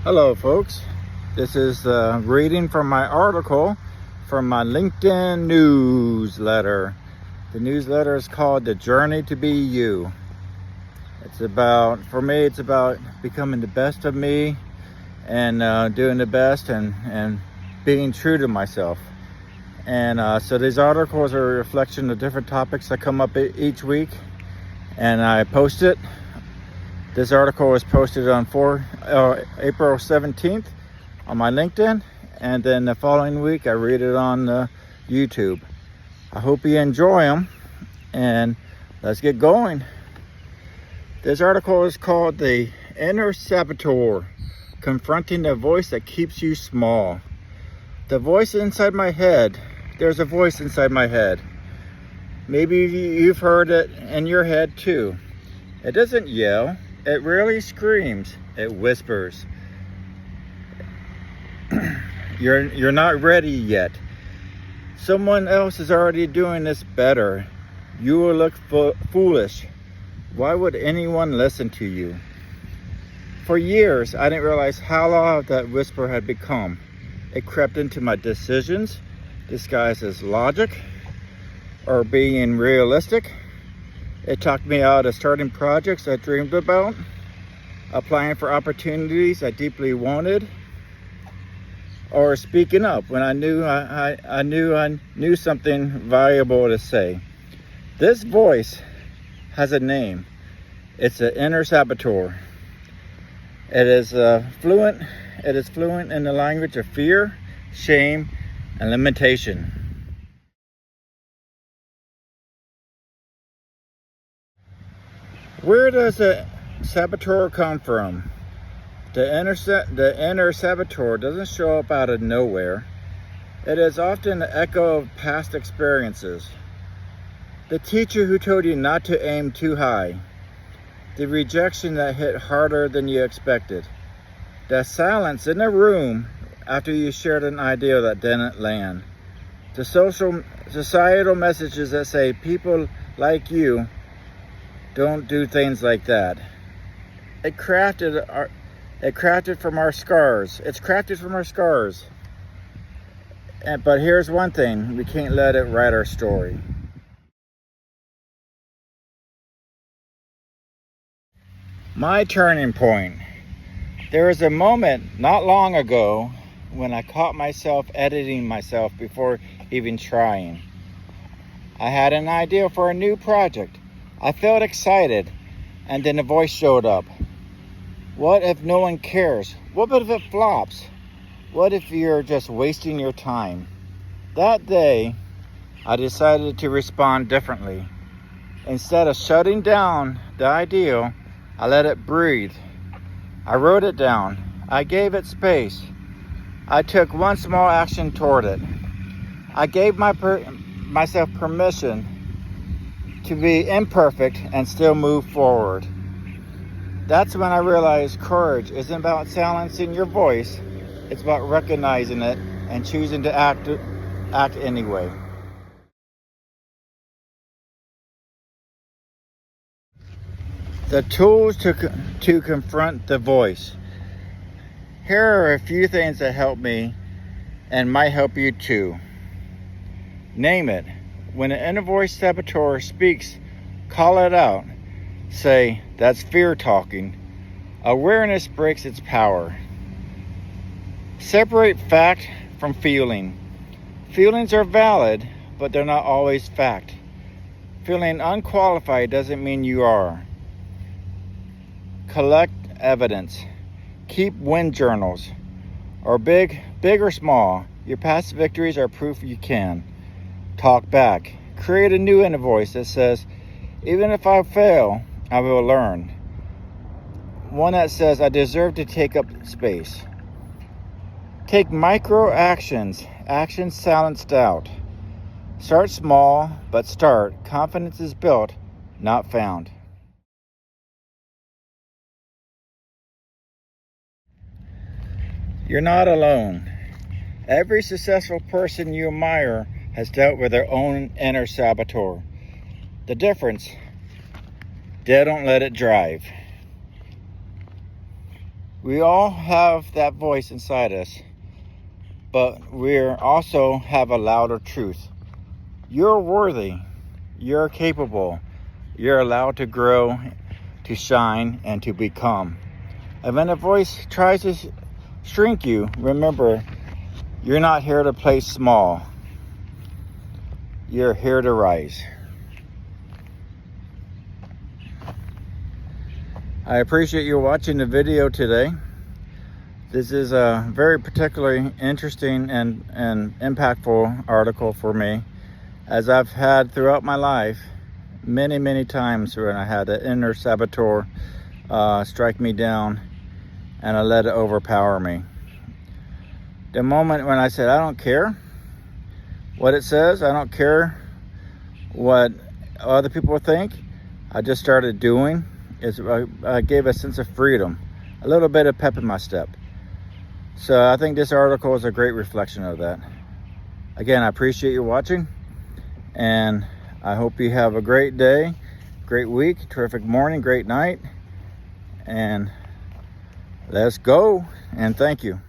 Hello folks, this is reading from my article from my LinkedIn newsletter. The newsletter is called The Journey to Be You. For me, it's about becoming the best of me and doing the best and being true to myself. And so these articles are a reflection of different topics that come up each week, and I post it. This article was posted on April 17th on my LinkedIn, and then the following week I read it on YouTube. I hope you enjoy them, and let's get going. This article is called The Inner Saboteur, Confronting the Voice That Keeps You Small. The voice inside my head. There's a voice inside my head. Maybe you've heard it in your head too. It doesn't yell. It rarely screams. It whispers. You're not ready yet. Someone else is already doing this better. You will look foolish. Why would anyone listen to you? For years, I didn't realize how loud that whisper had become. It crept into my decisions, disguised as logic or being realistic. It talked me out of starting projects I dreamed about, applying for opportunities I deeply wanted, or speaking up when I knew I knew something valuable to say. This voice has a name. It's the Inner Saboteur. It is fluent in the language of fear, shame, and limitation. Where does the saboteur come from? The inner saboteur doesn't show up out of nowhere. It is often the echo of past experiences. The teacher who told you not to aim too high. The rejection that hit harder than you expected. The silence in the room after you shared an idea that didn't land. The societal messages that say people like you don't do things like that. It's crafted from our scars. But here's one thing, we can't let it write our story. My turning point. There was a moment not long ago when I caught myself editing myself before even trying. I had an idea for a new project. I felt excited, and then a voice showed up. What if no one cares? What if it flops? What if you're just wasting your time? That day, I decided to respond differently. Instead of shutting down the idea, I let it breathe. I wrote it down. I gave it space. I took one small action toward it. I gave myself permission to be imperfect and still move forward. That's when I realized courage isn't about silencing your voice. It's about recognizing it and choosing to act anyway. The tools to confront the voice. Here are a few things that help me and might help you too. Name it. When an inner voice saboteur speaks, call it out. Say, that's fear talking. Awareness breaks its power. Separate fact from feeling. Feelings are valid, but they're not always fact. Feeling unqualified doesn't mean you are. Collect evidence. Keep win journals. Or big or small, your past victories are proof you can. Talk back. Create a new inner voice that says, even if I fail, I will learn. One that says, I deserve to take up space. Take micro actions silenced out. Start small, but start. Confidence is built, not found. You're not alone. Every successful person you admire has dealt with their own inner saboteur. The difference, they don't let it drive. We all have that voice inside us, but we also have a louder truth. You're worthy. You're capable. You're allowed to grow, to shine, and to become. And when a voice tries to shrink you, remember, you're not here to play small. You're here to rise. I appreciate you watching the video today. This is a very particularly interesting and impactful article for me, as I've had throughout my life many times when I had an inner saboteur strike me down and I let it overpower me. The moment when I said, I don't care what it says, I don't care what other people think, I just started doing. I gave a sense of freedom, a little bit of pep in my step. So I think this article is a great reflection of that. Again, I appreciate you watching, and I hope you have a great day, great week, terrific morning, great night, and let's go, and thank you.